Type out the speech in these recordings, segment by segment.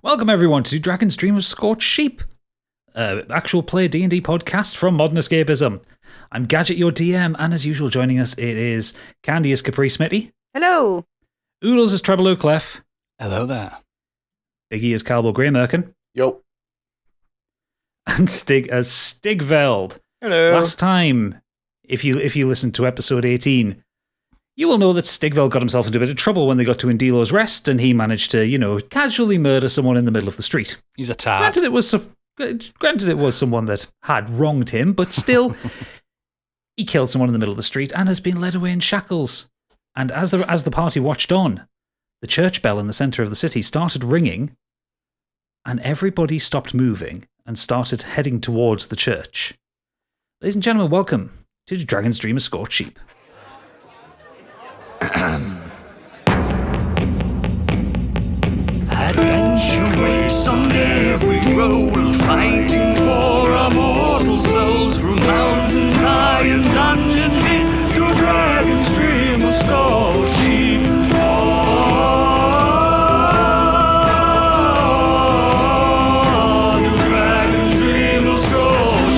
Welcome everyone to Dragon's Dream of Scorched Sheep, actual play D&D podcast from Modern Escapism. I'm Gadget, your DM, and as usual joining us it is Candy as Capri Smitty. Hello. Oodles as Treble O'Clef. Hello there. Biggie as Calbo Grey Merkin. Yo. And Stig as Stigveld. Hello. Last time, if you listened to episode 18, you will know that Stigveld got himself into a bit of trouble when they got to Indilo's Rest, and he managed to, casually murder someone in the middle of the street. He's a tart. Granted, it was someone that had wronged him, but still, he killed someone in the middle of the street and has been led away in shackles. And as the party watched on, the church bell in the center of the city started ringing, and everybody stopped moving and started heading towards the church. Ladies and gentlemen, welcome to Dragon's Dream of Scorched Sheep. Adventure waits on every roll, fighting for our mortal souls through mountains high and dungeons deep to Dragon's Dream of Scorched Sheep. To Dragon's Dream of Scorched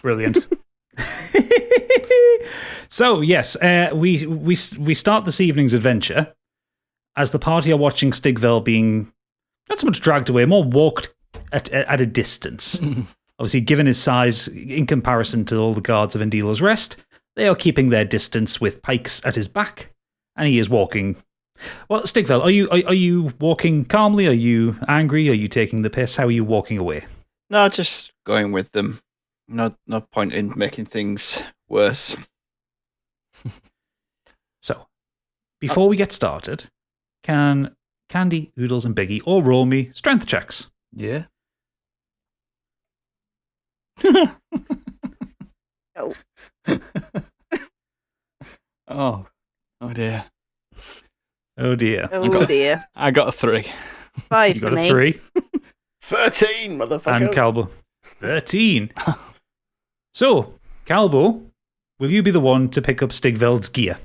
Brilliant. So, yes, we start this evening's adventure as the party are watching Stigveld being not so much dragged away, more walked at a distance. Obviously, given his size in comparison to all the guards of Indilo's Rest, they are keeping their distance with pikes at his back, and he is walking. Well, Stigveld, are you walking calmly? Are you angry? Are you taking the piss? How are you walking away? No, just going with them. No point in making things worse. So, before we get started, can Candy, Oodles, and Biggie all roll me strength checks? Yeah. Oh. Oh dear. Oh dear. Oh dear. I got a 3. 5 You for got me. a 3. 13, motherfuckers. And Calbo. 13. So, Calbo, will you be the one to pick up Stigveld's gear?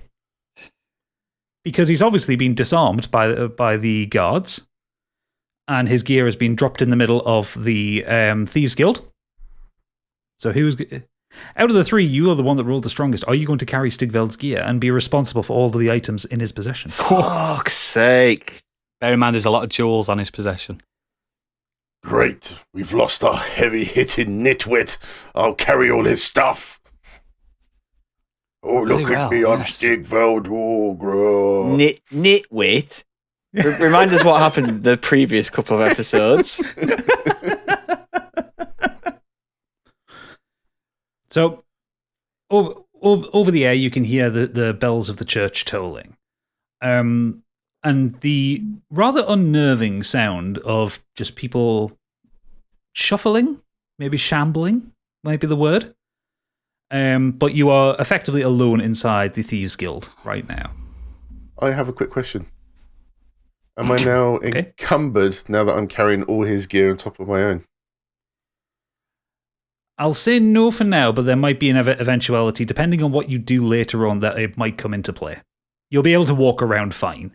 Because he's obviously been disarmed by the guards, and his gear has been dropped in the middle of the Thieves Guild. So out of the 3, you are the one that rolled the strongest. Are you going to carry Stigveld's gear and be responsible for all of the items in his possession? Fuck's sake. Bear in mind there's a lot of jewels on his possession. Great. We've lost our heavy-hitting nitwit. I'll carry all his stuff. Oh, look Very at well, me. I'm yes. Stigveld. Oh, grow. Nitwit? Remind us what happened in the previous couple of episodes. So, over the air, you can hear the bells of the church tolling. And the rather unnerving sound of just people shuffling, maybe shambling, might be the word. But you are effectively alone inside the Thieves Guild right now. I have a quick question. Am I now encumbered now that I'm carrying all his gear on top of my own? I'll say no for now, but there might be an eventuality, depending on what you do later on, that it might come into play. You'll be able to walk around fine.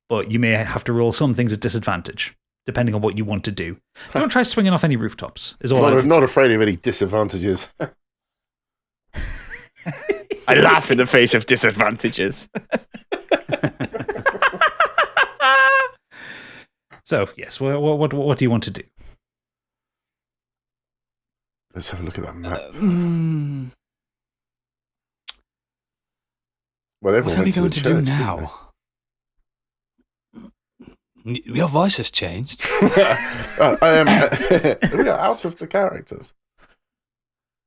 But you may have to roll some things at disadvantage, depending on what you want to do. Don't try swinging off any rooftops, is all I'm not afraid of any disadvantages. I laugh in the face of disadvantages. So, yes, what do you want to do? Let's have a look at that map. Well, What are we going to do now? Your voice has changed. I am. We are out of the characters.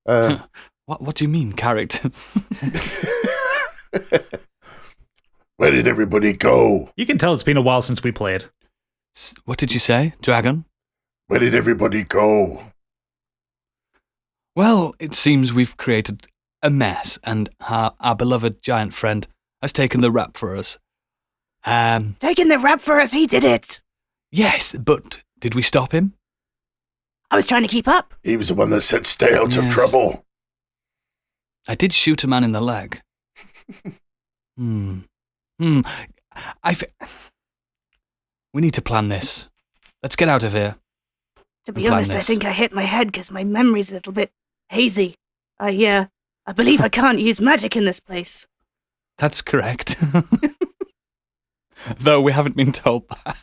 What do you mean, characters? Where did everybody go? You can tell it's been a while since we played. What did you say, Dragon? Where did everybody go? Well, it seems we've created a mess, and our beloved giant friend has taken the rap for us. Taking the rap for us, he did it. Yes, but did we stop him? I was trying to keep up. He was the one that said stay out of trouble. I did shoot a man in the leg. We need to plan this. Let's get out of here. To be honest, I think I hit my head because my memory's a little bit hazy. I believe I can't use magic in this place. That's correct. Though we haven't been told that.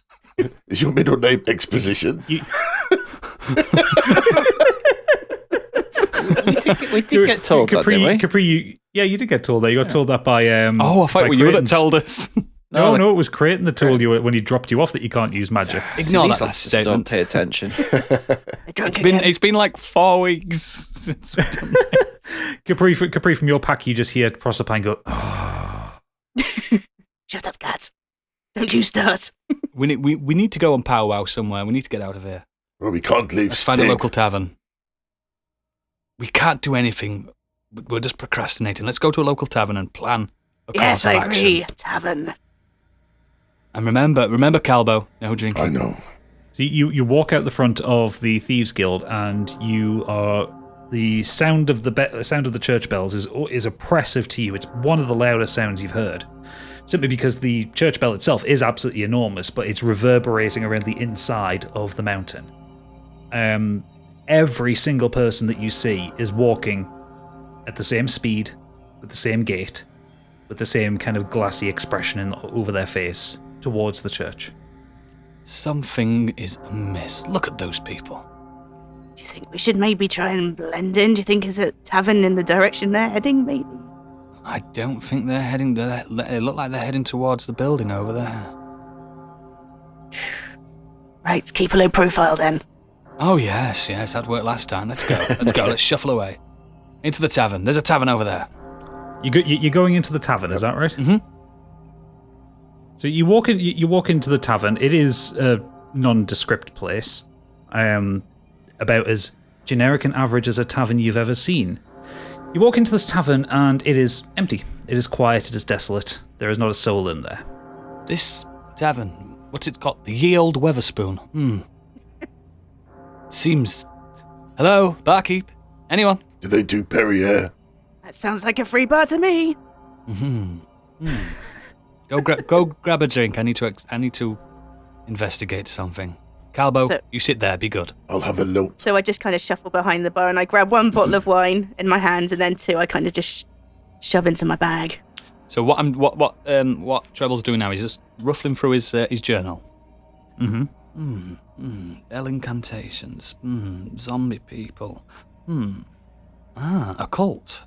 Is your middle name Exposition? We did get told that, didn't we? Capri, you did get told that. You got told that by... I thought it was you that told us. No, it was Creighton that told you when he dropped you off that you can't use magic. Ignore that last statement. Don't pay attention. It's been like 4 weeks since we've done this. Capri, from your pack, you just hear Proserpine go, oh. Shut up, cats. Don't you start. We need to go and powwow somewhere. We need to get out of here. Well, we can't leave. Let's find a local tavern. We can't do anything. We're just procrastinating. Let's go to a local tavern and plan a course of action. Yes, I agree. Tavern. And remember, Calbo, no drinking. I know. So you walk out the front of the Thieves Guild, and the sound of the church bells is oppressive to you. It's one of the loudest sounds you've heard. Simply because the church bell itself is absolutely enormous, but it's reverberating around the inside of the mountain. Every single person that you see is walking at the same speed, with the same gait, with the same kind of glassy expression over their face towards the church. Something is amiss. Look at those people. Do you think we should maybe try and blend in? Do you think is a tavern in the direction they're heading, maybe? I don't think they're heading there. They look like they're heading towards the building over there. Right, keep a low profile then. Oh, yes, that worked last time. Let's go, let's shuffle away. Into the tavern. There's a tavern over there. You're going into the tavern, is that right? Mm-hmm. So you walk into the tavern. It is a nondescript place, about as generic and average as a tavern you've ever seen. You walk into this tavern and it is empty. It is quiet. It is desolate. There is not a soul in there. This tavern, what's it called? The Ye Old Weatherspoon. Seems... Hello, barkeep? Anyone? Do they do Perrier? That sounds like a free bar to me. Go grab a drink. I need to investigate something. Calbo, you sit there. Be good. I'll have a look. So I just kind of shuffle behind the bar and I grab one bottle of wine in my hand, and then two I kind of just shove into my bag. So what Treble's doing now is just ruffling through his journal. Bell incantations. Zombie people. A cult.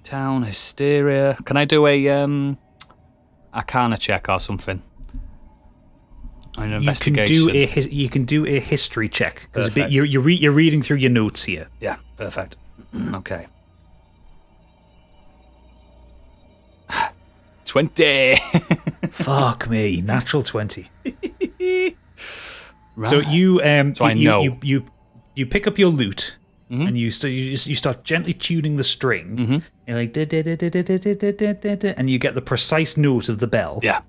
Town hysteria. Can I do a Arcana check or something? An investigation. You can do a history check because you're reading through your notes here. Yeah, perfect. Okay. 20. Fuck me, natural 20. Right. So you I know. You pick up your lute and you start gently tuning the string. You're like and you get the precise note of the bell. Yeah.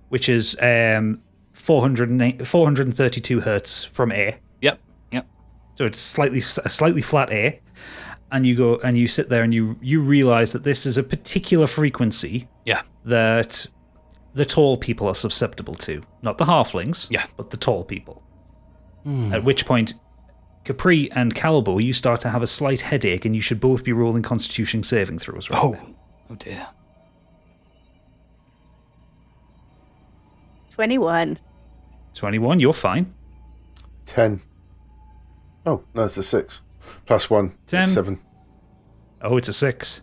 Which is 432 hertz from A. Yep. So it's a slightly flat A, and you go and you sit there and you realize that this is a particular frequency. Yeah. That the tall people are susceptible to, not the halflings. Yeah. But the tall people. At which point, Capri and Calbo, you start to have a slight headache, and you should both be rolling Constitution saving throws. Right now. Oh dear. 21. 21, you're fine. 10. Oh, no, it's a 6. Plus 1. 10. It's 7. Oh, it's a 6.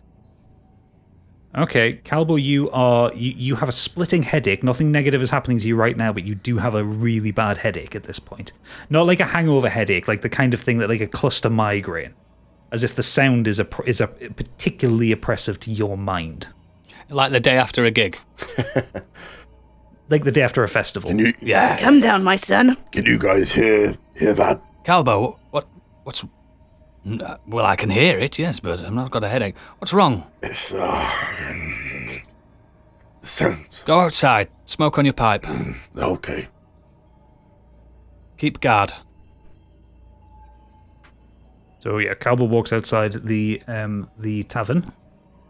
Okay, Calbo, you have a splitting headache. Nothing negative is happening to you right now, but you do have a really bad headache at this point. Not like a hangover headache, like the kind of thing that like a cluster migraine, as if the sound is particularly oppressive to your mind. Like the day after a gig. Like the day after a festival. Yeah. Come down, my son. Can you guys hear that? Calbo, what's... Well, I can hear it, yes, but I've not got a headache. What's wrong? It's, the sounds. Go outside. Smoke on your pipe. Okay. Keep guard. So yeah, Calbo walks outside the tavern,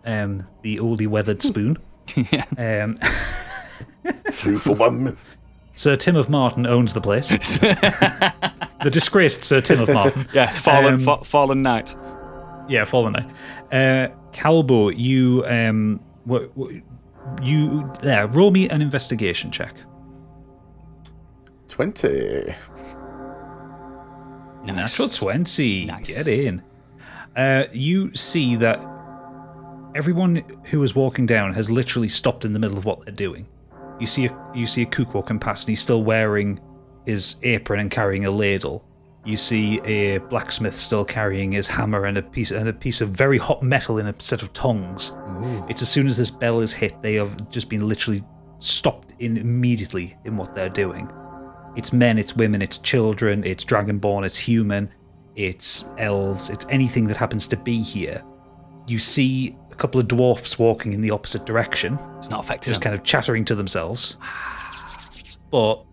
the oldie weathered spoon. Yeah. 2 for 1. Sir Tim of Martin owns the place. The disgraced Sir Tim of Martin. Yeah, fallen knight. Yeah, fallen knight. Calbo, roll me an investigation check. 20. Nice. Natural 20. Nice. Get in. You see that everyone who is walking down has literally stopped in the middle of what they're doing. You see a cook walking past, and he's still wearing his apron and carrying a ladle. You see a blacksmith still carrying his hammer and a piece of very hot metal in a set of tongs. Ooh. It's as soon as this bell is hit, they have just been literally stopped immediately in what they're doing. It's men, it's women, it's children, it's dragonborn, it's human, it's elves, it's anything that happens to be here. You see a couple of dwarfs walking in the opposite direction. It's not affecting Just them. kind of chattering to themselves. But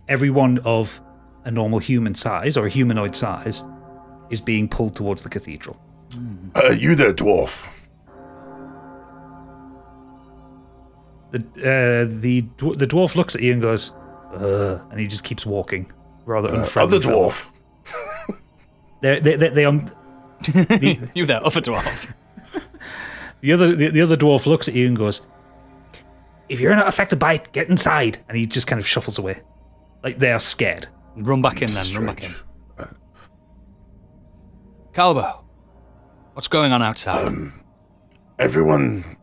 everyone of a normal human size, or a humanoid size, is being pulled towards the cathedral. You there, dwarf? The dwarf looks at you and goes, and he just keeps walking, rather unfriendly. Other dwarf. They You there, other dwarf. The other dwarf looks at you and goes, "If you're not affected by it, get inside." And he just kind of shuffles away, like they are scared. Run back in then. Run back in. Calbo, what's going on outside? Everyone,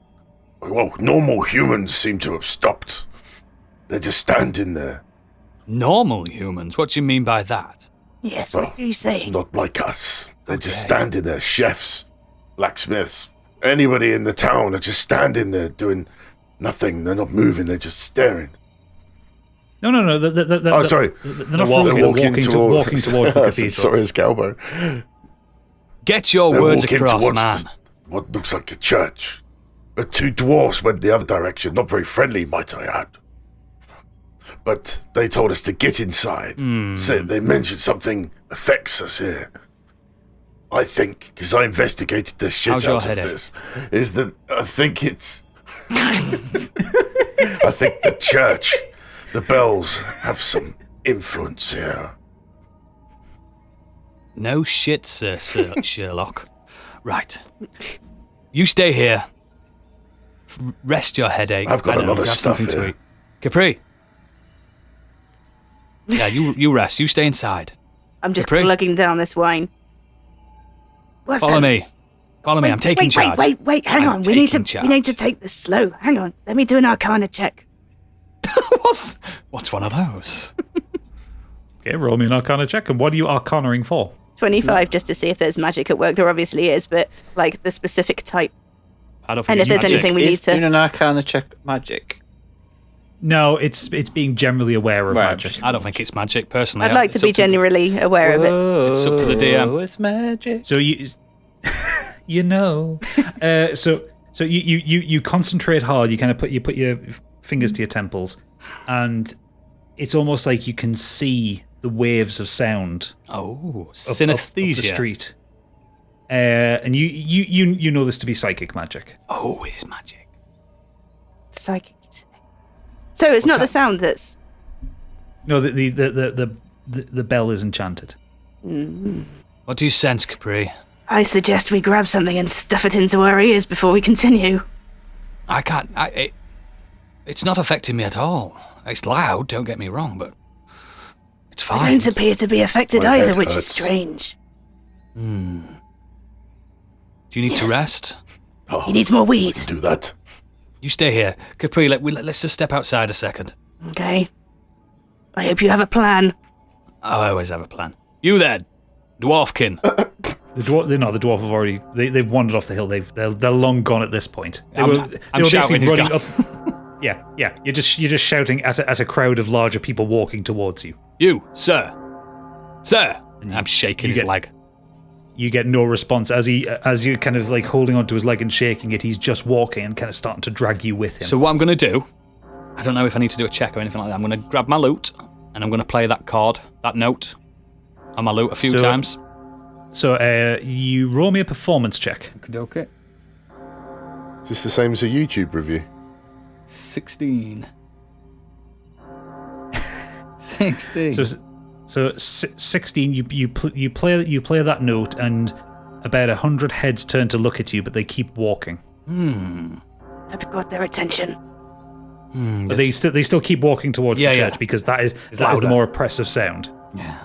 well, normal humans seem to have stopped. They're just standing there. Normal humans? What do you mean by that? Yes, Well, what are you saying? Not like us. They're just Okay. standing there. Chefs, blacksmiths, anybody in the town are just standing there doing nothing. They're not moving. They're just staring. No. Sorry. They're not walking towards the cathedral. Sorry, it's Calbo. Get your They're words walking across, towards man. what looks like a church. But 2 dwarfs went the other direction. Not very friendly, might I add. But they told us to get inside. So they mentioned something affects us here. I think, because I investigated the shit How's your out of headache? this, is that I think it's... I think the church, the bells, have some influence here. No shit, Sir Sherlock. Right. You stay here. Rest your headache. I've got I don't a lot know, of grab stuff something to here. eat. Capri. Yeah, you rest. You stay inside. I'm just Capri? glugging down this wine. What's Follow up? me. Follow me. I'm taking charge. Wait, hang I'm on. We need taking to take this slow. Hang on. Let me do an arcana check. What's one of those? Okay, roll me an arcana check. And what are you arcanaing for? 25, just to see if there's magic at work. There obviously is, but like the specific type. I don't And think if there's it's magic. anything we need Is to. doing an arcana check magic? No, it's being generally aware of Right. magic. I don't think it's magic, personally. I'd like to It's be up generally aware of it. It's up to the DM. It's magic. So you know. So you concentrate hard. You kind of put your fingers to your temples, and it's almost like you can see the waves of sound Oh, of synesthesia. the street. And you know this to be psychic magic. Oh, it's magic. Psychic. So it's not that? the sound that's. No, the bell is enchanted. What do you sense, Capri? I suggest we grab something and stuff it into our ears before we continue. I can't. It's not affecting me at all. It's loud, don't get me wrong, but it's fine. I don't appear to be affected My either, head which is hurts. strange. Do you need to Yes. rest? Oh, He needs more weed. do that. You stay here. Capri, let's just step outside a second. Okay. I hope you have a plan. I always have a plan. You there, dwarfkin. The dwarf have already. They've wandered off the hill. They're long gone at this point. They I'm were shouting, basically he's running up. Yeah. You're just shouting at a crowd of larger people walking towards you. You, sir. I'm shaking you his get- leg. You get no response as you're kind of like holding onto his leg and shaking it. He's just walking and kind of starting to drag you with him. So what I'm going to do, I don't know if I need to do a check or anything like that. I'm going to grab my loot and and I'm going to play that card, that note, on my loot a few times. So you roll me a performance check. Okay. Is this the same as a YouTube review? 16. 16. So 16. You play that note, and about 100 heads turn to look at you, but they keep walking. That's got their attention. But they still keep walking towards the church because that is the more oppressive sound. Yeah.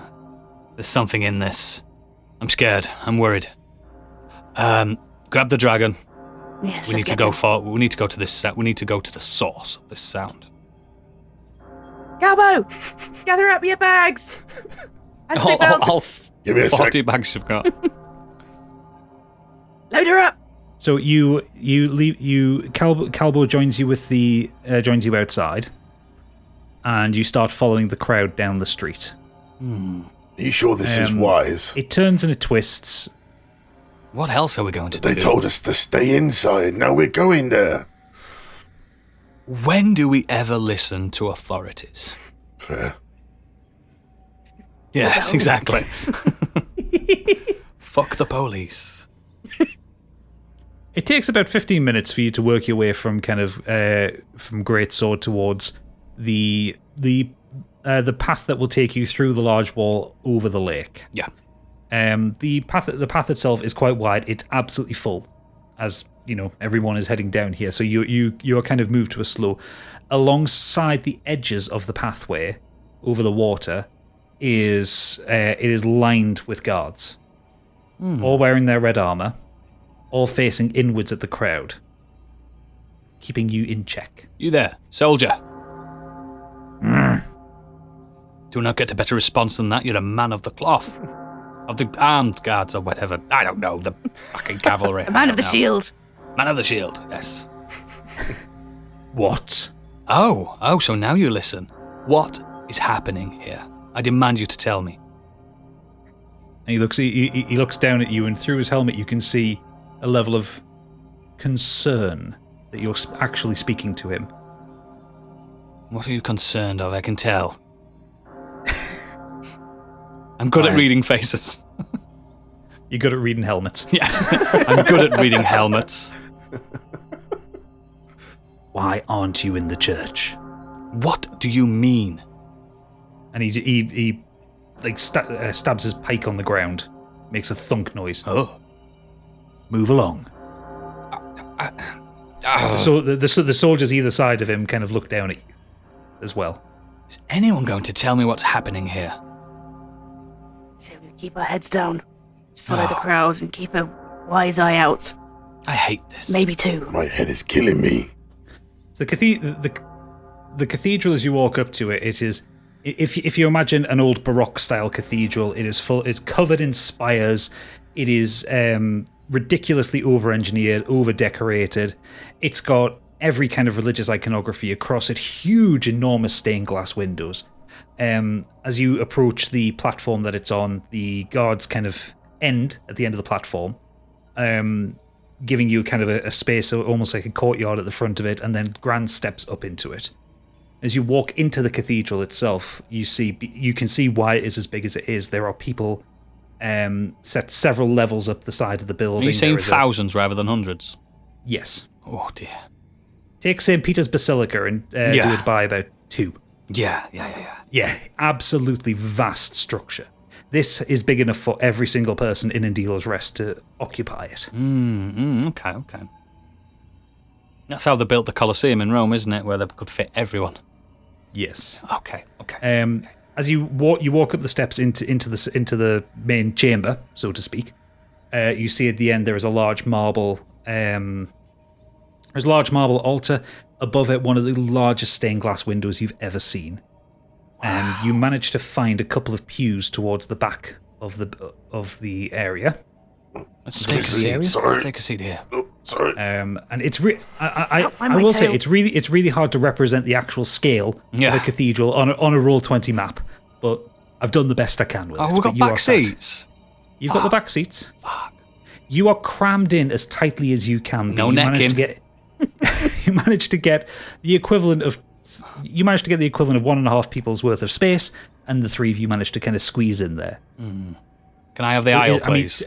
There's something in this. I'm scared. I'm worried. Grab the dragon. Yes, We need to go to this. We need to go to the source of this sound. Galbo, gather up your bags. And All Give me a 40 sec. bags you've got. Load her up. So Calbo joins you joins you outside, and you start following the crowd down the street. Are you sure this is wise? It turns and it twists. What else are we going to do? They told us to stay inside. Now we're going there. When do we ever listen to authorities? Fair. Yes, exactly. Fuck the police. It takes about 15 minutes for you to work your way from kind of from Great Sword towards the path that will take you through the large wall over the lake. Yeah. The path itself is quite wide. It's absolutely full, as you know. Everyone is heading down here, so you are kind of moved to a slow. Alongside the edges of the pathway over the water is it is lined with guards, all wearing their red armor, all facing inwards at the crowd, keeping you in check. You there, soldier? Do not get a better response than that. You're a man of the cloth. Of the armed guards or whatever. I don't know. The fucking cavalry. A man of the shield. Man of the shield, yes. What? Oh, so now you listen. What is happening here? I demand you to tell me. And he looks down at you, and through his helmet you can see a level of concern that you're actually speaking to him. What are you concerned of? I can tell. I'm good at reading faces. You're good at reading helmets. Yes, I'm good at reading helmets. Why aren't you in the church? What do you mean? And he like stabs his pike on the ground, makes a thunk noise. Oh. Move along. So the soldiers either side of him kind of look down at you as well. Is anyone going to tell me what's happening here? So we keep our heads down, follow the crowd, and keep a wise eye out. I hate this. Maybe two. My head is killing me. So the cathedral, as you walk up to it, it is, if you imagine an old Baroque style cathedral, it's covered in spires. It is ridiculously over-engineered, over-decorated. It's got every kind of religious iconography across it, huge, enormous stained glass windows. As you approach the platform that it's on, the guards kind of end at the end of the platform, giving you kind of a space, almost like a courtyard at the front of it, and then grand steps up into it. As you walk into the cathedral itself, you can see why it is as big as it is. There are people set several levels up the side of the building. Are you saying thousands rather than hundreds? Yes. Oh dear. Take St. Peter's Basilica and do it by about 2. Yeah. Yeah, absolutely vast structure. This is big enough for every single person in Indilo's Rest to occupy it. Okay. That's how they built the Colosseum in Rome, isn't it? Where they could fit everyone. Yes. Okay. As you walk up the steps into the main chamber, so to speak, you see at the end there is a large marble. There's a large marble altar. Above it, one of the largest stained glass windows you've ever seen. And you manage to find a couple of pews towards the back of the area. Let's take a seat. Let's take a seat here. Oh, sorry. And it's I will say it's really hard to represent the actual scale of a cathedral on a Roll20 map, but I've done the best I can with it. Oh, we've got back seats. You've got the back seats. Fuck. You are crammed in as tightly as you can be. No necking. You managed to get the equivalent of you managed to get the equivalent of 1.5 people's worth of space, and the three of you managed to kind of squeeze in there. Can I have the aisle, please?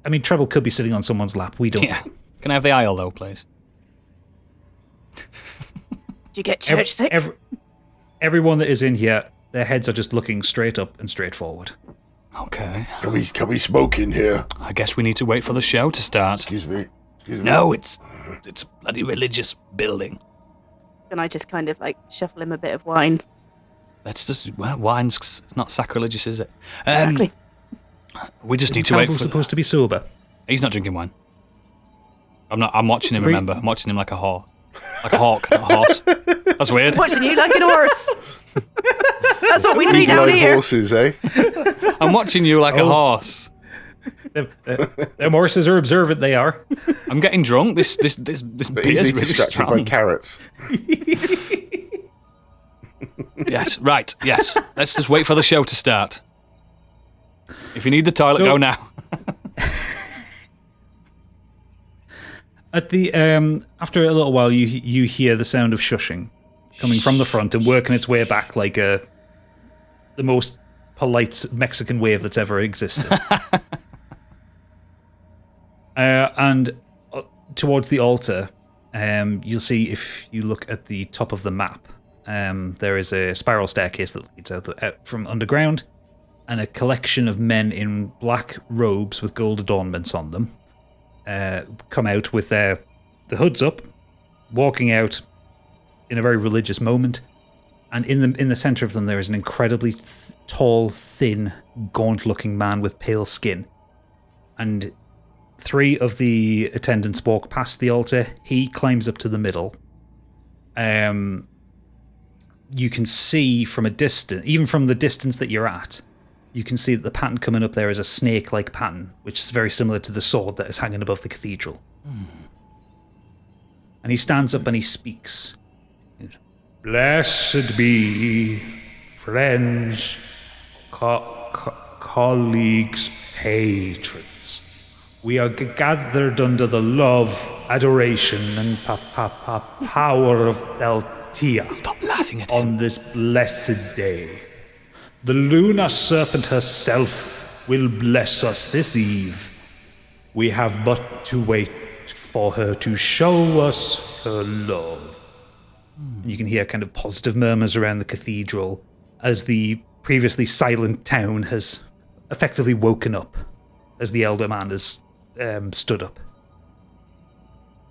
I mean, Treble could be sitting on someone's lap. We don't know. Can I have the aisle, though, please? Do you get church sick? Everyone that is in here, their heads are just looking straight up and straight forward. Okay. Can we smoke in here? I guess we need to wait for the show to start. Excuse me. No, it's a bloody religious building. Can I just kind of like shuffle him a bit of wine? Let's just... Well, wine's it's not sacrilegious, is it? Exactly. We just need to wait for... supposed to be sober. He's not drinking wine. I'm watching him, remember? I'm watching him like a horse. Like a hawk, not a horse. That's weird. Watching you like an horse. That's what we see down Eagle-eyed here. horses, eh? I'm watching you like a horse. Them horses are observant, they are. I'm getting drunk. This But beer easily is really distracted by strong. carrots. Yes, right, yes. Let's just wait for the show to start. If you need the toilet, go now. At the after a little while, you hear the sound of shushing coming from the front and working its way back like the most polite Mexican wave that's ever existed. And towards the altar, you'll see if you look at the top of the map, there is a spiral staircase that leads out from underground, and a collection of men in black robes with gold adornments on them come out with the hoods up, walking out in a very religious moment. And in the center of them, there is an incredibly tall, thin, gaunt-looking man with pale skin. And 3 of the attendants walk past the altar. He climbs up to the middle. You can see from a distance, even from the distance that you're at, you can see that the pattern coming up there is a snake-like pattern, which is very similar to the sword that is hanging above the cathedral. And he stands up and he speaks. Blessed be, friends, colleagues, patrons. We are gathered under the love, adoration, and power of Theltea. Stop laughing at him. On this blessed day. The lunar serpent herself will bless us this eve. We have but to wait for her to show us her love. You can hear kind of positive murmurs around the cathedral as the previously silent town has effectively woken up as the elder man has stood up.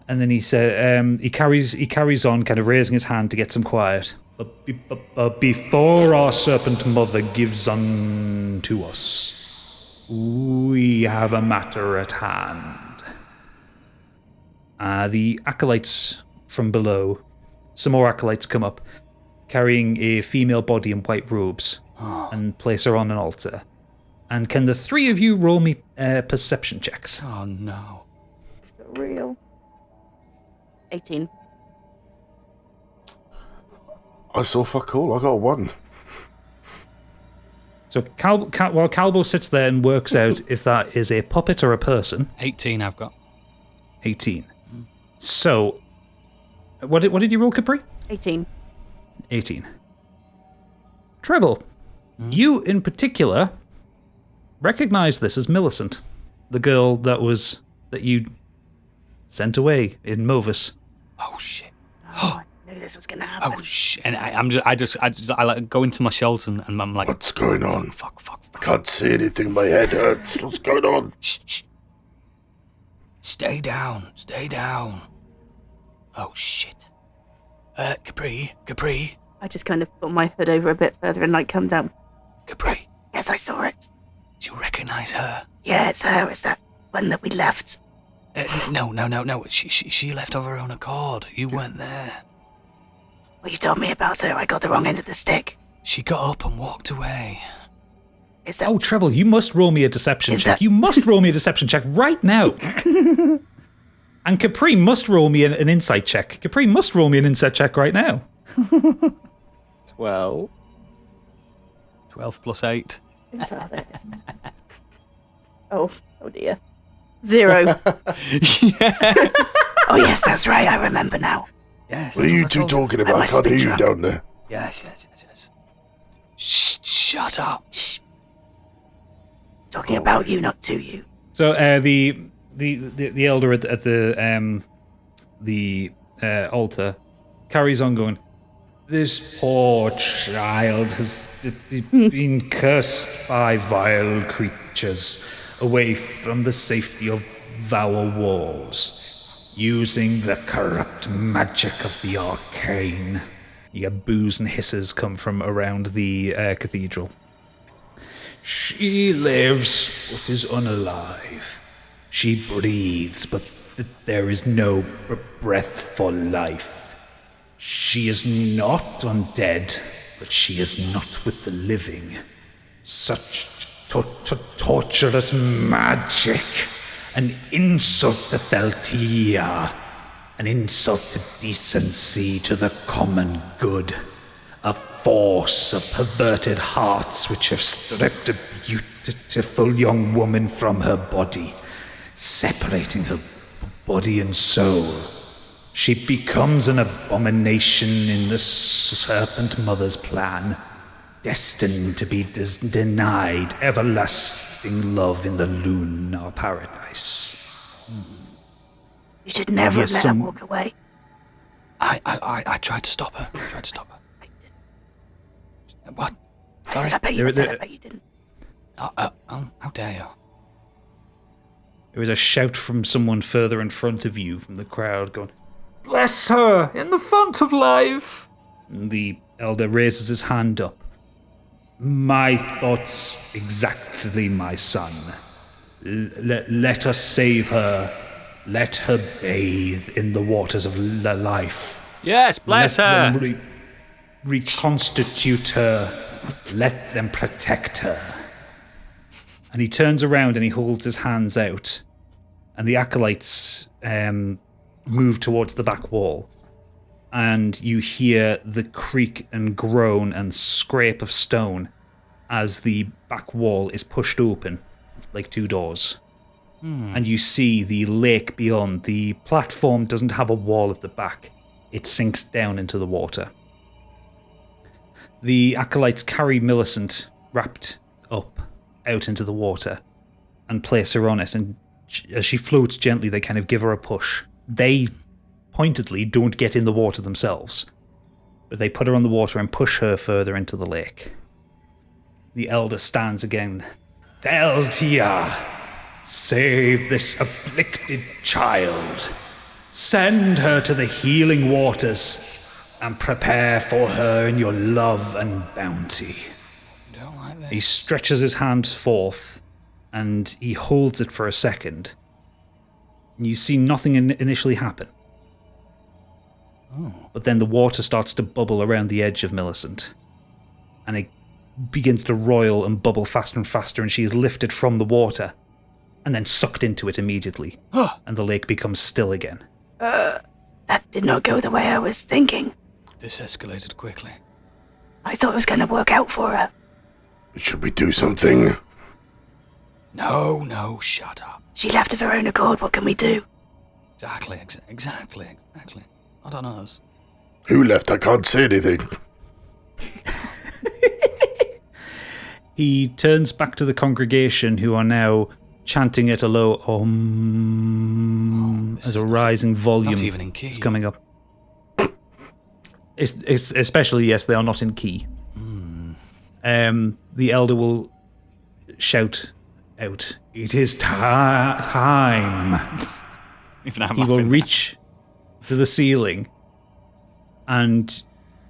And then he said, he carries on, kind of raising his hand to get some quiet. But before our serpent mother gives unto us, we have a matter at hand. The acolytes from below, some more acolytes come up, carrying a female body in white robes, and place her on an altar. And can the 3 of you roll me perception checks? Oh, no. Is it real? 18. I saw fuck all. I got a 1. So while Calbo sits there and works out if that is a puppet or a person. 18 I've got. 18. So, what did you roll, Capri? 18. 18. Treble, you in particular recognize this as Millicent, the girl that you sent away in Movis. Oh, shit. Oh, I knew this was going to happen. Oh, shit. And I like go into my shells and I'm like... What's going on? Fuck. I can't see anything. My head hurts. What's going on? Shh. Stay down. Oh, shit. Capri. I just kind of put my hood over a bit further and like come down. Capri. Yes, I saw it. Do you recognize her? Yeah, it's her. It's that one that we left. No. She left of her own accord. You weren't there. Well, you told me about her. I got the wrong end of the stick. She got up and walked away. Is that... Oh, Treble, you must roll me a deception Is check. that- You must roll me a deception check right now. And Capri must roll me an insight check. Capri must roll me an insight check right now. 12. 12 plus 8. Oh dear. 0. Yes. Oh yes, that's right. I remember now. Yes. What are you two talking about? I can't hear you down there. Yes. Shh, shut up. Shh. Talking about you, not to you. So the elder at the altar carries on going, "This poor child has been cursed by vile creatures away from the safety of our walls, using the corrupt magic of the arcane." You get boos and hisses come from around the cathedral. "She lives, but is unalive. She breathes, but there is no breath for life. She is not undead, but she is not with the living. Such torturous magic, an insult to Theltea, an insult to decency, to the common good. A force of perverted hearts which have stripped a beautiful young woman from her body, separating her body and soul. She becomes an abomination in the Serpent Mother's plan, destined to be denied everlasting love in the lunar paradise." You should never let her walk away. I tried to stop her. I didn't. What? I said I bet you didn't. How dare you? There is a shout from someone further in front of you from the crowd going, "Bless her in the font of life!" And the elder raises his hand up. "My thoughts exactly, my son. Let us save her. Let her bathe in the waters of life. Yes, bless her. Let them reconstitute her. Let them protect her." And he turns around and he holds his hands out, and the acolytes move towards the back wall, and you hear the creak and groan and scrape of stone as the back wall is pushed open like two doors. And you see the lake beyond. The platform doesn't have a wall at the back. It sinks down into the water. The acolytes carry Millicent wrapped up out into the water and place her on it, and as she floats gently, they kind of give her a push. They pointedly don't get in the water themselves, but they put her on the water and push her further into the lake. The elder stands again. "Theltea, save this afflicted child. Send her to the healing waters and prepare for her in your love and bounty." Don't like this. He stretches his hand forth and he holds it for a second. And you see nothing initially happen. But then the water starts to bubble around the edge of Millicent. And it begins to roil and bubble faster and faster, and she is lifted from the water and then sucked into it immediately. And the lake becomes still again. That did not go the way I was thinking. This escalated quickly. I thought it was going to work out for her. Should we do something? No, shut up. She left of her own accord. What can we do? Exactly. Not on us. Who left? I can't say anything. He turns back to the congregation, who are now chanting at a low as a rising volume not even in key. is coming up. It's especially, yes, they are not in key. The elder will shout out, "It is time." Even I'm He will laughing. reach to the ceiling, and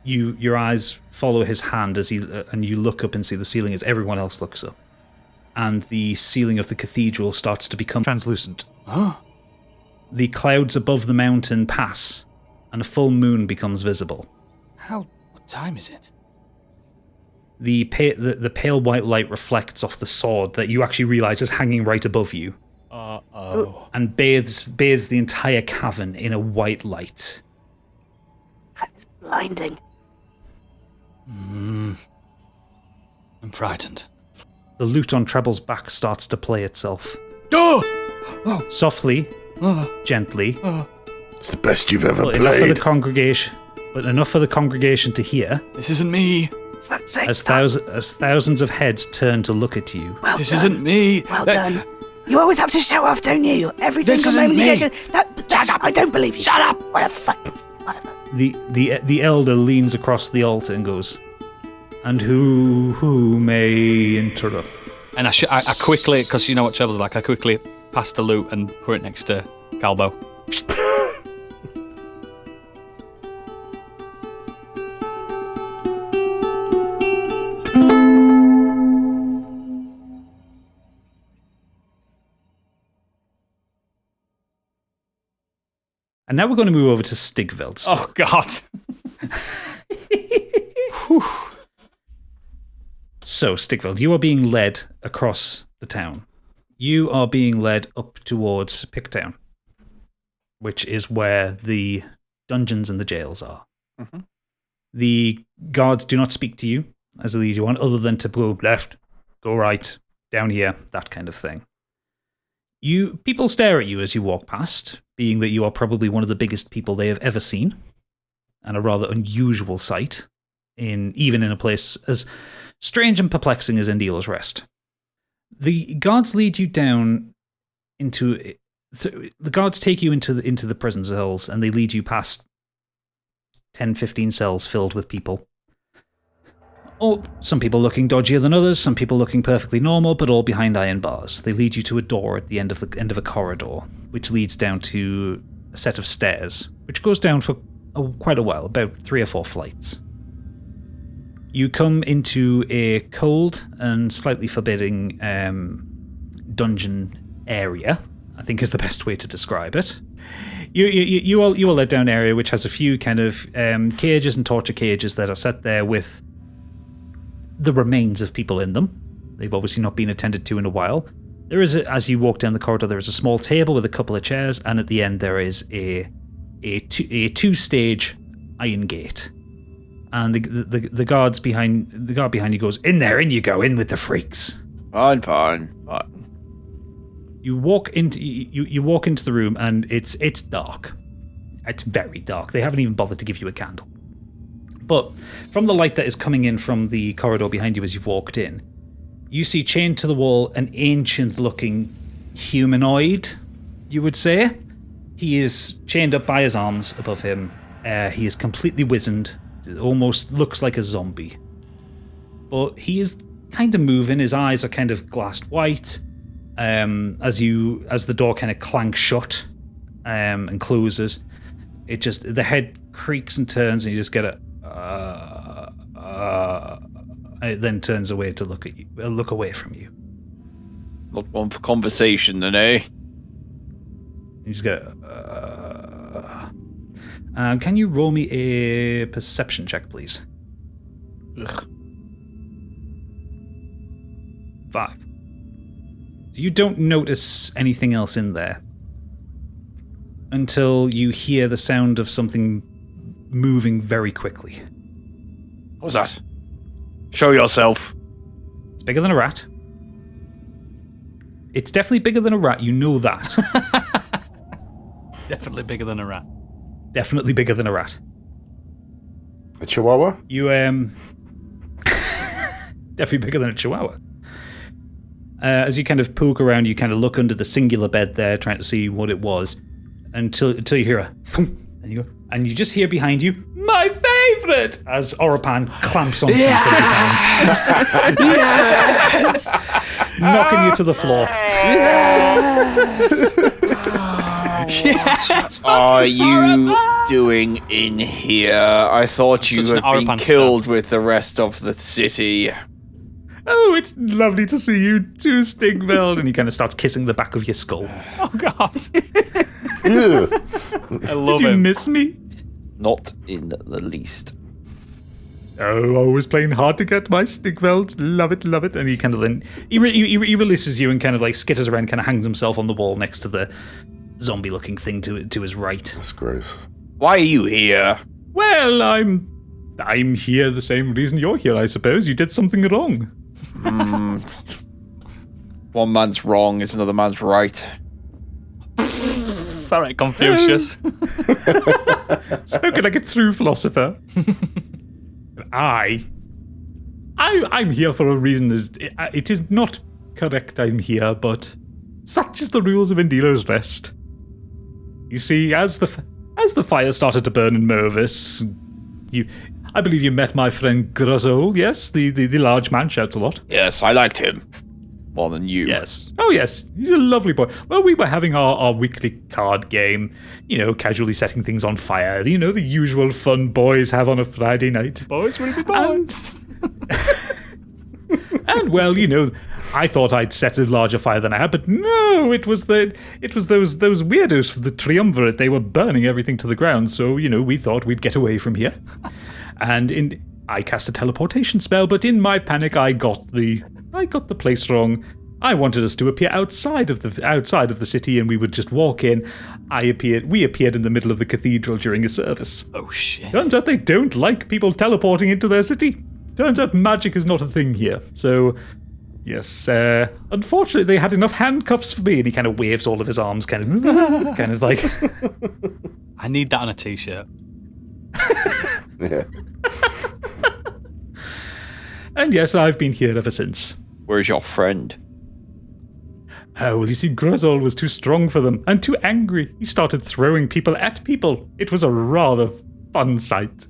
your eyes follow his hand as and you look up and see the ceiling as everyone else looks up, and the ceiling of the cathedral starts to become translucent. The clouds above the mountain pass, and a full moon becomes visible. What time is it? The pale white light reflects off the sword that you actually realize is hanging right above you. And bathes the entire cavern in a white light. That is blinding. I'm frightened. The lute on Treble's back starts to play itself. Oh! Softly, gently, It's the best you've ever But enough for the played. congregation. But enough for the congregation to hear. This isn't me. Fuck's sake, As, stop. as thousands of heads turn to look at you. Well This done. isn't me. Well done. You always have to show off, don't you? Every This single isn't moment me. you get to... Shut up! I don't believe you. Shut up! What a fuck... Whatever. The elder leans across the altar and goes, "And who may interrupt?" And I quickly, because you know what Trevor's like, I quickly pass the loot and put it next to Calbo. And now we're going to move over to Stigveld. Oh, God. So, Stigveld, you are being led across the town. You are being led up towards Picktown, which is where the dungeons and the jails are. Mm-hmm. The guards do not speak to you as they lead you on, other than to go left, go right, down here, that kind of thing. People stare at you as you walk past, being that you are probably one of the biggest people they have ever seen, and a rather unusual sight, even in a place as strange and perplexing as Endealer's Rest. The guards lead you down into... The guards take you into the prison cells, and they lead you past 10, 15 cells filled with people. Or some people looking dodgier than others, some people looking perfectly normal, but all behind iron bars. They lead you to a door at the end of a corridor, which leads down to a set of stairs, which goes down for quite a while, about 3 or 4 flights. You come into a cold and slightly forbidding dungeon area, I think is the best way to describe it. You are led down an area which has a few kind of cages and torture cages that are set there with the remains of people in them. They've obviously not been attended to in a while. There is, as you walk down the corridor, there is a small table with a couple of chairs, and at the end there is a 2-stage iron gate. And the guard behind you goes, "In there, in you go, in with the freaks." Fine. You walk into the room, and it's dark. It's very dark. They haven't even bothered to give you a candle. But from the light that is coming in from the corridor behind you as you've walked in, you see chained to the wall an ancient-looking humanoid, you would say. He is chained up by his arms above him. He is completely wizened. It almost looks like a zombie. But he is kind of moving. His eyes are kind of glassed white. As the door kind of clanks shut and closes, the head creaks and turns, and you just get a it then turns away to look away from you. Not one for conversation, then, eh? You just go. Can you roll me a perception check, please? Ugh. 5. So you don't notice anything else in there until you hear the sound of something moving very quickly. What's that? Show yourself. It's bigger than a rat. It's definitely bigger than a rat, you know that. Definitely bigger than a rat. Definitely bigger than a rat. A chihuahua? You, definitely bigger than a chihuahua. As you kind of poke around, you kind of look under the singular bed there, trying to see what it was, until you hear a thump, and you go, and you just hear behind you, "My favourite!" as Orapan clamps onto you from behind. Yes! Knocking you to the floor. Yes! What are you doing in here? I thought you Such an had been Orapan killed with the rest of the city. "Oh, it's lovely to see you too, Stigveld." And he kind of starts kissing the back of your skull. Oh, God. Yeah. I love Did you him. miss me? Not in the least. Oh, always playing hard to get, my Stigveld. Love it, love it. And he kind of then... He releases you and kind of like skitters around, kind of hangs himself on the wall next to the zombie-looking thing to his right. That's gross. Why are you here? Well, I'm here the same reason you're here, I suppose. You did something wrong. One man's wrong is another man's right. All right, Confucius. Spoken like a true philosopher. I'm here for a reason. It is not correct I'm here, but such is the rules of Endilo's Rest. You see, as the fire started to burn in Mervis, I believe you met my friend Gruzol, yes? The large man shouts a lot. Yes, I liked him. More than you. Yes. Oh, yes. He's a lovely boy. Well, we were having our weekly card game, casually setting things on fire. The usual fun boys have on a Friday night. Boys will be boys. And well, I thought I'd set a larger fire than I had, but no, it was those weirdos from the Triumvirate. They were burning everything to the ground, so we thought we'd get away from here. And I cast a teleportation spell, but in my panic, I got the place wrong. I wanted us to appear outside of the city, and we would just walk in. We appeared in the middle of the cathedral during a service. Oh shit! Turns out they don't like people teleporting into their city. Turns out magic is not a thing here. So, yes, unfortunately they had enough handcuffs for me, and he kind of waves all of his arms, kind of like... I need that on a t-shirt. Yeah. And yes, I've been here ever since. Where's your friend? Oh, well, you see, Gruzol was too strong for them, and too angry. He started throwing people at people. It was a rather fun sight.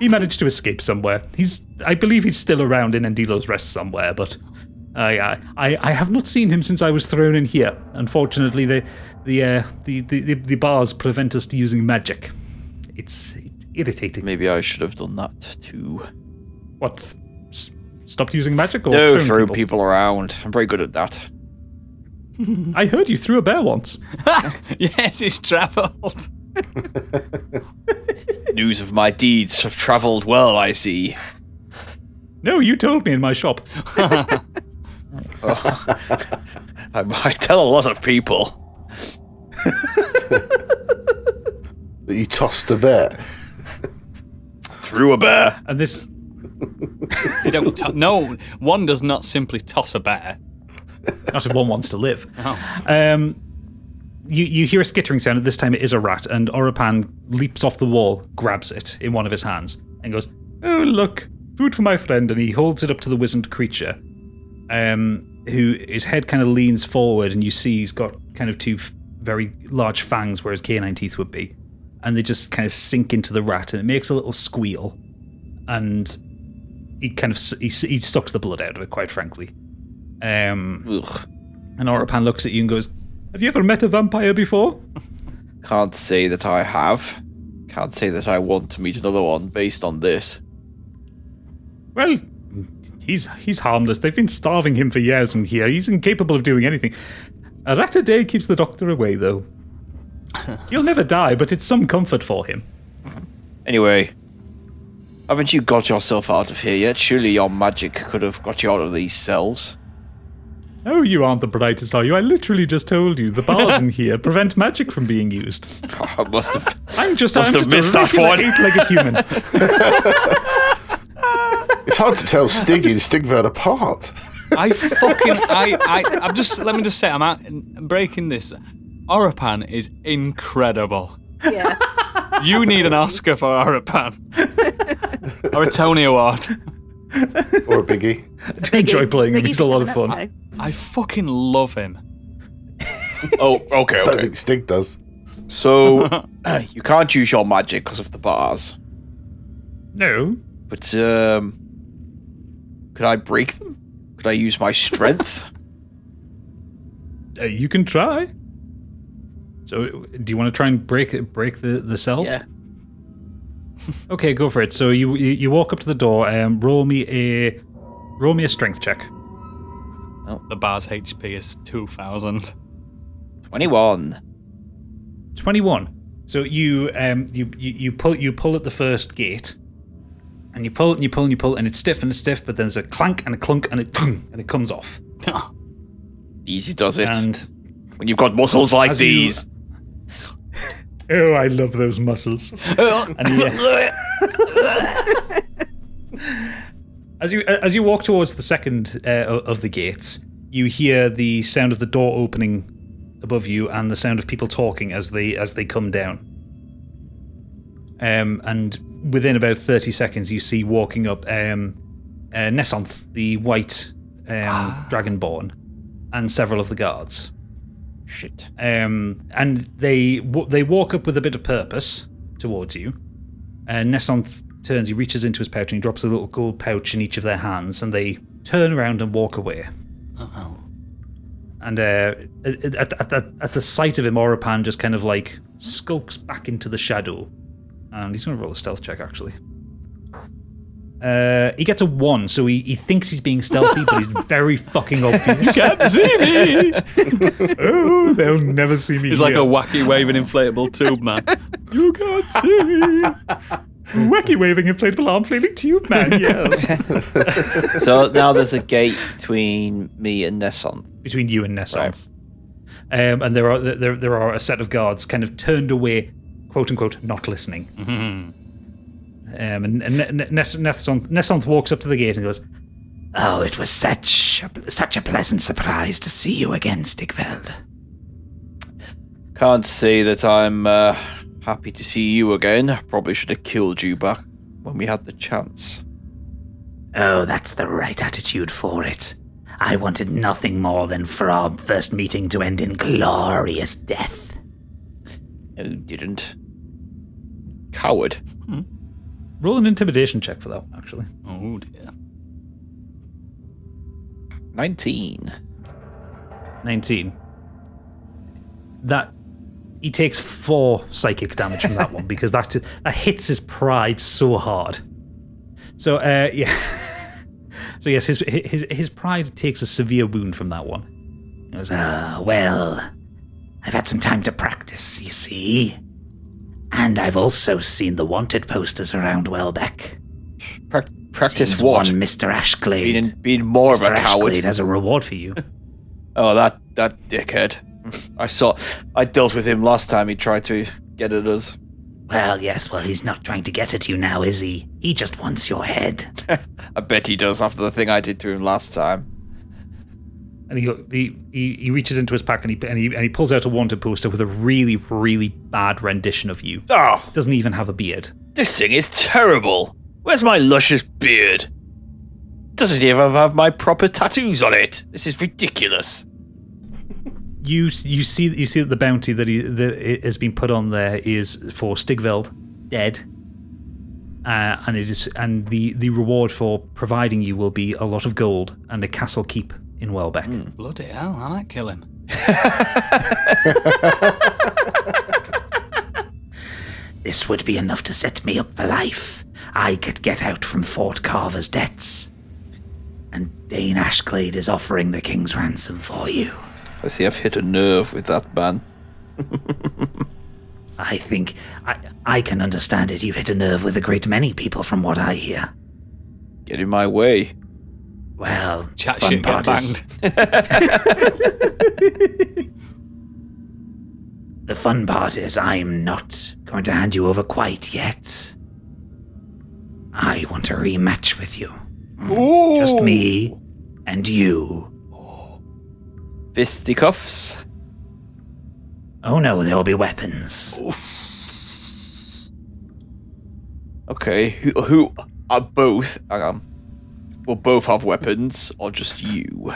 He managed to escape somewhere. I believe he's still around in Endilo's Rest somewhere, but I have not seen him since I was thrown in here. Unfortunately, the bars prevent us using magic. It's irritating. Maybe I should have done that too. What? Stopped using magic or no, throw people around. I'm very good at that. I heard you threw a bear once. Yes, he's travelled. News of my deeds have travelled well, I see. No, you told me in my shop. I tell a lot of people. But you tossed a bear. Threw a bear. And this... You don't no, one does not simply toss a bear. Not if one wants to live. Oh. You hear a skittering sound, and this time it is a rat, and Orapan leaps off the wall, grabs it in one of his hands, and goes, "Oh, look, food for my friend," and he holds it up to the wizened creature, who his head kind of leans forward, and you see he's got kind of two very large fangs where his canine teeth would be, and they just kind of sink into the rat, and it makes a little squeal, and he sucks the blood out of it, quite frankly. And Orapan looks at you and goes, "Have you ever met a vampire before?" Can't say that I have. Can't say that I want to meet another one based on this. Well, he's harmless. They've been starving him for years in here. He's incapable of doing anything. A rat a day keeps the doctor away, though. He'll never die, but it's some comfort for him. Anyway, haven't you got yourself out of here yet? Surely your magic could have got you out of these cells. Oh, you aren't the brightest, are you? I literally just told you. The bars in here prevent magic from being used. Oh, I must have missed that one. Eight-legged human. It's hard to tell Stig and Stigveld apart. Let me just say, I'm breaking this. Orapan is incredible. Yeah. You need an Oscar for Orapan. Or a Tony Award. Or a Biggie. I enjoy playing him. He's a lot of fun. I fucking love him. Oh, okay. I don't think Stig does. So, you can't use your magic because of the bars. No. But, could I break them? Could I use my strength? You can try. So, do you want to try and break the cell? Yeah. Okay, go for it. So you walk up to the door. Roll me a strength check. Oh. The bar's HP is 2,000. 21. 21. So you pull at the first gate, and you pull and you pull and you pull, and it's stiff, but then there's a clank and a clunk, and it comes off. Easy does it. And when you've got muscles like these. Oh, I love those muscles. And as you walk towards the second of the gates, you hear the sound of the door opening above you and the sound of people talking as they come down. And within about 30 seconds, you see walking up Nesonth, the white dragonborn, and several of the guards. Shit. And they walk up with a bit of purpose towards you. Nesonth turns, he reaches into his pouch and he drops a little gold pouch in each of their hands, and they turn around and walk away. Uh-oh. And at the sight of him, Orapan just kind of like skulks back into the shadow. And he's going to roll a stealth check, actually. He gets a 1, so he thinks he's being stealthy, but he's very fucking obvious. You can't see me! Oh, they'll never see me. He's like a wacky waving inflatable tube man. You can't see me. Wacky waving inflatable arm flailing tube man, yes. So now there's a gate between me and Nesson. Between you and Nesson. Right. And there are a set of guards kind of turned away, quote unquote, not listening. Mm-hmm. And Nesonth walks up to the gate and goes, "Oh, it was such a pleasant surprise to see you again, Stigveld." Can't say that I'm happy to see you again. I probably should have killed you back when we had the chance. Oh, that's the right attitude for it. I wanted nothing more than for our first meeting to end in glorious death. No, you didn't. Coward. Roll an intimidation check for that one, actually. Oh dear. 19. That he takes 4 psychic damage from that one because that hits his pride so hard. So yeah. So yes, his pride takes a severe wound from that one. He goes, well, I've had some time to practice, you see. And I've also seen the wanted posters around Welbeck. Practice Seems what? One Mr. Ashglade. Being more Mr. of a coward. Ashglade has a reward for you. Oh, that dickhead. I dealt with him last time he tried to get at us. Well, yes, he's not trying to get at you now, is he? He just wants your head. I bet he does after the thing I did to him last time. And he reaches into his pack and he pulls out a wanted poster with a really, really bad rendition of you. Oh, doesn't even have a beard. This thing is terrible. Where's my luscious beard? Doesn't even have my proper tattoos on it. This is ridiculous. You see that the bounty that it has been put on there is for Stigveld, dead, and the reward for providing you will be a lot of gold and a castle keep in Welbeck. Bloody hell, I might kill him. This would be enough to set me up for life. I could get out from Fort Carver's debts. And Dane Ashglade is offering the king's ransom for you. I see I've hit a nerve with that man. I think I can understand it. You've hit a nerve with a great many people from what I hear. Get in my way. Well, Chat fun shit, part get is, banged. the fun part is I'm not going to hand you over quite yet. I want a rematch with you. Ooh. Just me and you. Fisticuffs? Oh no, there'll be weapons. Okay, who are both? Hang on. We'll both have weapons, or just you?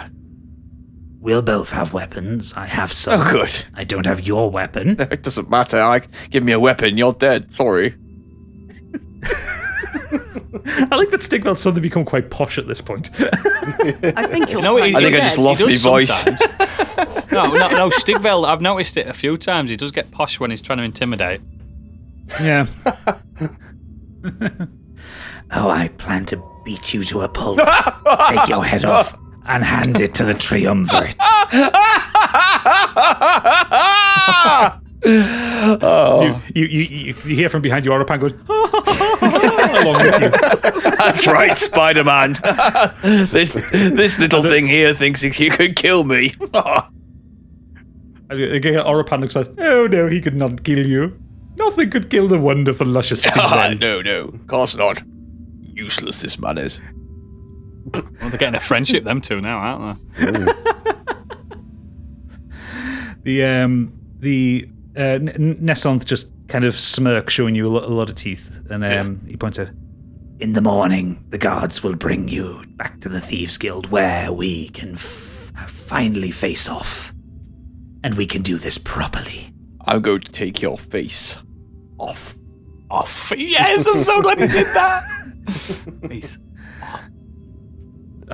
We'll both have weapons. I have some. Oh, good. I don't have your weapon. It doesn't matter. Give me a weapon, you're dead. Sorry. I like that Stigveld's suddenly become quite posh at this point. I think you'll I think I just lost my voice. No, Stigveld, I've noticed it a few times. He does get posh when he's trying to intimidate. Yeah. Oh, I plan to beat you to a pulp, take your head off, and hand it to the triumvirate. Oh. You hear from behind you, Orapan goes, along with you. That's right, Spider-Man. This little thing here thinks he could kill me. Orapan looks like, oh no, he could not kill you. Nothing could kill the wonderful, luscious Stigveld. No, of course not. Useless this man is. Well, they're getting a friendship, them two now, aren't they? Nesonth just kind of smirks, showing you a lot of teeth, and he points out, In the morning, the guards will bring you back to the Thieves Guild where we can finally face off. And we can do this properly. I'm going to take your face off. Off. Yes, I'm so glad you did that. Face.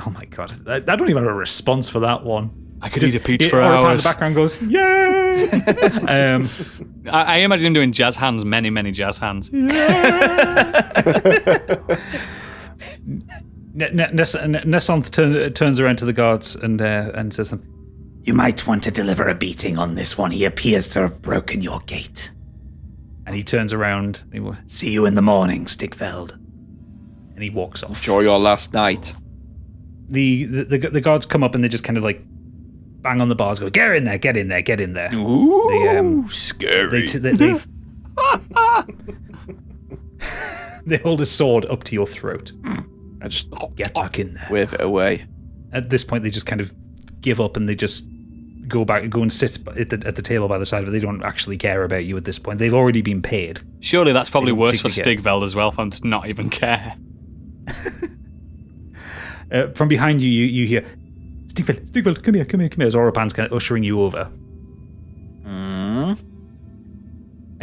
oh my god, I don't even have a response for that one. I could eat a peach for Orapan in hours. the background goes, yay! I imagine him doing jazz hands, many jazz hands. Nesonth turns around to the guards and says to them, You might want to deliver a beating on this one. He appears to have broken your gate. and he turns around. See you in the morning, Stigveld. And he walks off. Enjoy your last night. The guards come up and they just kind of like bang on the bars, go, get in there, get in there, get in there. Ooh, scary. They hold a sword up to your throat. I just Get back in there. wave it away. At this point, they just kind of give up and they just go and sit at the table by the side of it. They don't actually care about you at this point. They've already been paid. Surely that's probably worse for particularly Stigveld as well, for him to not even care. From behind you, you hear, Stigveld, come here. As Orapan's kind of ushering you over. I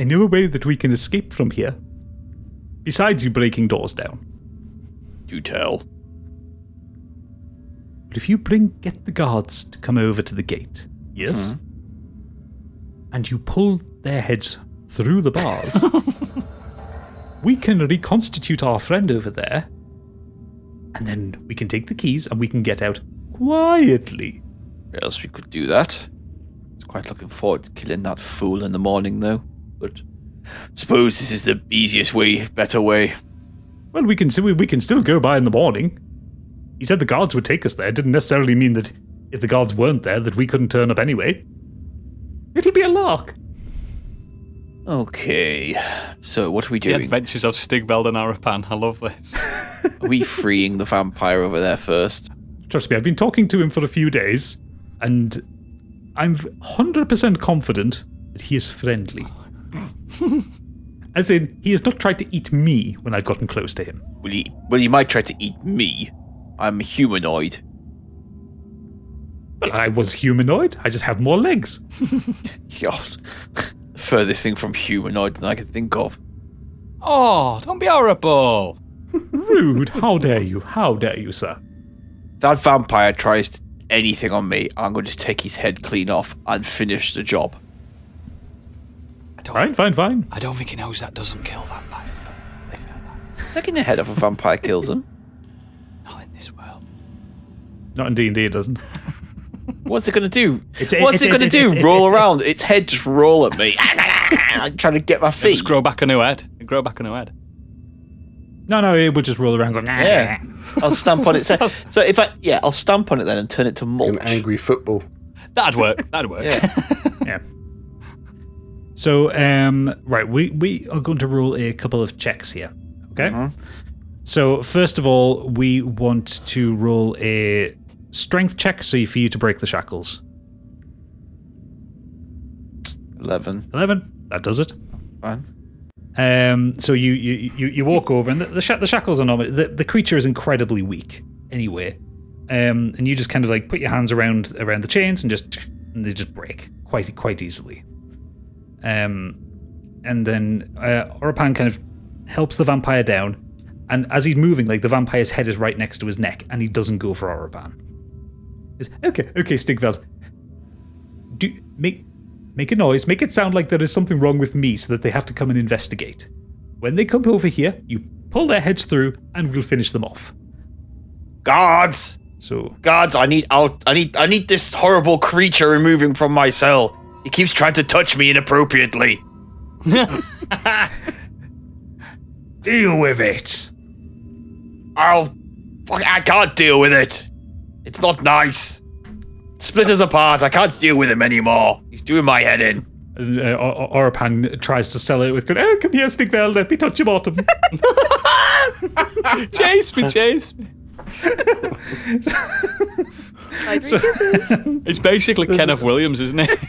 know a way that we can escape from here. Besides you breaking doors down. Do tell. But if you get the guards to come over to the gate, yes? And you pull their heads through the bars, we can reconstitute our friend over there, and then we can take the keys and we can get out quietly. Yes, we could do that. I was quite looking forward to killing that fool in the morning, though. But I suppose this is the easiest way, better way. Well, we can still go by in the morning. He said the guards would take us there. It didn't necessarily mean that if the guards weren't there, that we couldn't turn up anyway. It'll be a lark. Okay, so what are we The doing? Adventures of Stigveld and Arapan. I love this. Are we freeing the vampire over there first? Trust me, I've been talking to him for a few days, and I'm 100% confident that he is friendly. As in, he has not tried to eat me when I've gotten close to him. Well, he might try to eat me. I'm humanoid. Well, I was humanoid. I just have more legs. God, furthest thing from humanoid than I can think of. Oh, don't be horrible. Rude. How dare you? How dare you, sir? That vampire tries anything on me, I'm going to take his head clean off and finish the job. Fine. I don't think he knows that doesn't kill vampires, but leave it at that. Taking the head off a vampire kills him. Not in this world. Not in D&D, it doesn't. What's it going to do? What's it going to do? Roll around? Its head just roll at me. I'm trying to get my feet. Just grow back a new head. No, it would just roll around going, nah. Yeah. I'll stamp on its head. So I'll stamp on it then and turn it to mulch. An angry football. That'd work. Yeah. Yeah. So, right, we are going to roll a couple of checks here, okay? So, first of all, we want to roll a strength check for you to break the shackles. 11. 11, that does it. Fine. So you walk over, and the shackles are normal. The creature is incredibly weak, anyway. And you just kind of like put your hands around the chains and they just break quite easily. And then Orapan kind of helps the vampire down, and as he's moving, like the vampire's head is right next to his neck, and he doesn't go for Orapan. He's, okay, Stigveld. Make a noise, make it sound like there is something wrong with me, so that they have to come and investigate. When they come over here, you pull their heads through, and we'll finish them off. Guards, I need this horrible creature removing from my cell. He keeps trying to touch me inappropriately. Deal with it. I can't deal with it. It's not nice. Split us apart. I can't deal with him anymore. He's doing my head in. Orapan tries to sell it with, oh, come here, Stigveld, let me touch your bottom. Chase me. Kisses. It's basically Kenneth Williams, isn't it?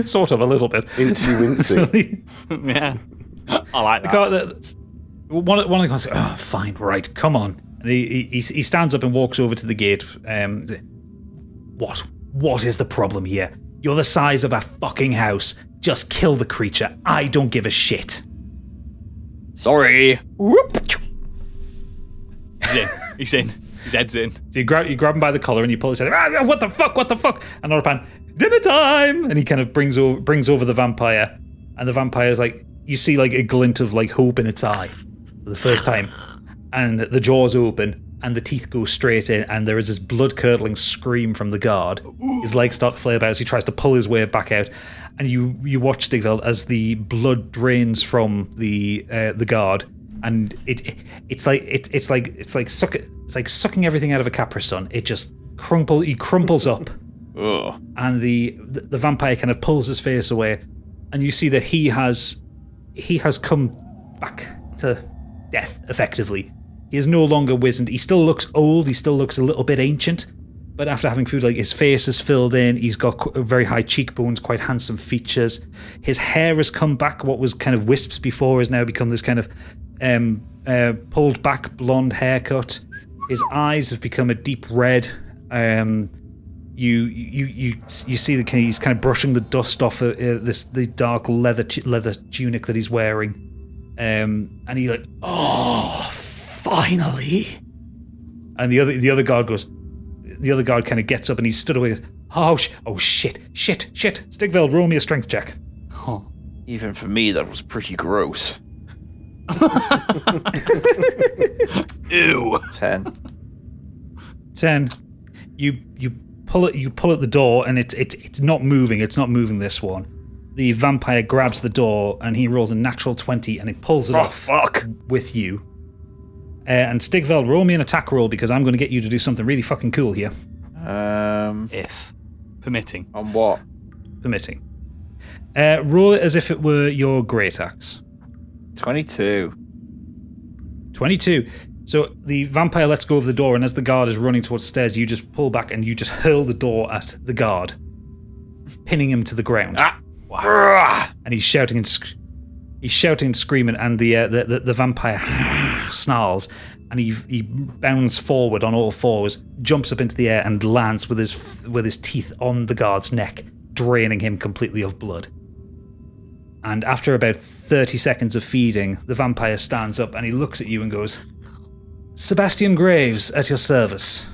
Sort of, a little bit. Incy wincy. Yeah. I like that. One of the guys goes, "Oh, fine, right, come on." And he stands up and walks over to the gate. What is the problem here? You're the size of a fucking house. Just kill the creature. I don't give a shit. Sorry. Whoop. He's in. His head's in. So you grab him by the collar and you pull his head. What the fuck? And Norpan, dinner time! And he kind of brings over the vampire. And the vampire's like, you see like a glint of like hope in its eye for the first time. And the jaws open and the teeth go straight in and there is this blood-curdling scream from the guard. His legs start to flare about as he tries to pull his way back out. And you watch Stigveld as the blood drains from the guard. And it's like sucking everything out of a Capri Sun. It just crumples up. Ugh. And the vampire kind of pulls his face away, and you see that he has come back to death effectively. He is no longer wizened. He still looks old. He still looks a little bit ancient, but after having food, like his face is filled in. He's got very high cheekbones, quite handsome features. His hair has come back. What was kind of wisps before has now become this kind of pulled back blonde haircut. His eyes have become a deep red. You see that he's kind of brushing the dust off the dark leather tunic that he's wearing, and he like, oh, finally. And the other guard goes. The other guard kind of gets up and he's stood away. Oh shit! Stigveld, roll me a strength check. Oh, even for me, that was pretty gross. Ew. 10. You pull at the door and it's not moving. It's not moving. This one. The vampire grabs the door and he rolls a natural 20 and he pulls it off. Fuck. With you. And Stigveld, roll me an attack roll because I'm going to get you to do something really fucking cool here. If permitting. On what? Permitting. Roll it as if it were your great axe. 22. So the vampire lets go of the door, and as the guard is running towards the stairs, you just pull back and you just hurl the door at the guard, pinning him to the ground. Wow. And he's shouting and screaming, and the vampire snarls, and he bounds forward on all fours, jumps up into the air, and lands with his teeth on the guard's neck, draining him completely of blood. And after about 30 seconds of feeding, the vampire stands up and he looks at you and goes, Sebastian Graves, at your service.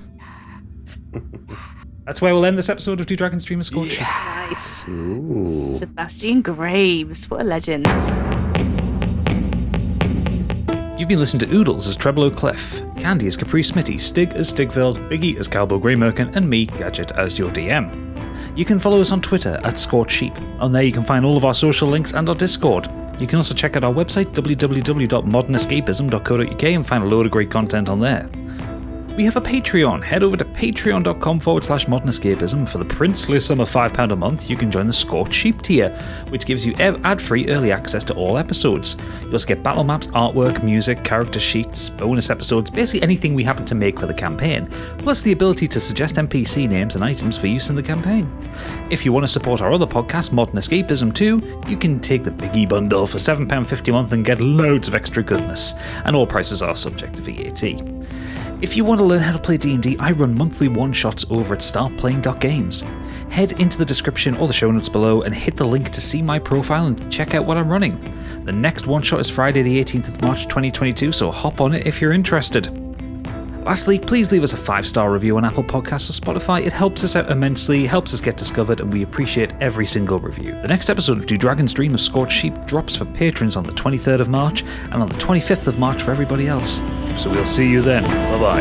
That's where we'll end this episode of Two Dragons Dream of Scorched. Yeah. Nice. Ooh. Sebastian Graves, what a legend. You've been listening to Oodles as Treblo Clef, Candy as Capri Smitty, Stig as Stigveld, Biggie as Calbo Greymerkin, and me, Gadget, as your DM. You can follow us on Twitter at Scorched. On there you can find all of our social links and our Discord. You can also check out our website www.modernescapism.co.uk and find a load of great content on there. We have a Patreon. Head over to patreon.com/modernescapism. For the princely sum of £5 a month, you can join the Scorched Sheep tier, which gives you ad-free early access to all episodes. You also get battle maps, artwork, music, character sheets, bonus episodes, basically anything we happen to make for the campaign, plus the ability to suggest NPC names and items for use in the campaign. If you want to support our other podcast, Modern Escapism 2, you can take the Biggie bundle for £7.50 a month and get loads of extra goodness, and all prices are subject to VAT. If you want to learn how to play D&D, I run monthly one-shots over at Startplaying.Games. Head into the description or the show notes below and hit the link to see my profile and check out what I'm running. The next one-shot is Friday the 18th of March 2022, so hop on it if you're interested. Lastly, please leave us a 5-star review on Apple Podcasts or Spotify. It helps us out immensely, helps us get discovered, and we appreciate every single review. The next episode of Two Dragons Dream of Scorched Sheep drops for patrons on the 23rd of March and on the 25th of March for everybody else. So we'll see you then. Bye-bye.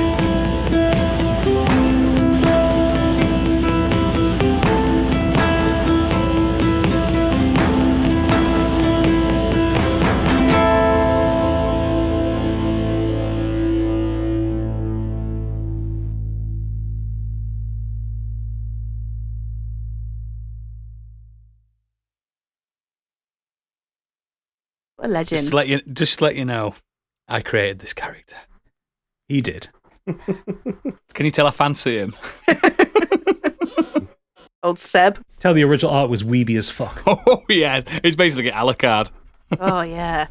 What a legend. Just to let you know, I created this character. He did. Can you tell I fancy him? Old Seb. Tell the original art was weeby as fuck. Oh, yeah. It's basically Alucard. Oh, yeah.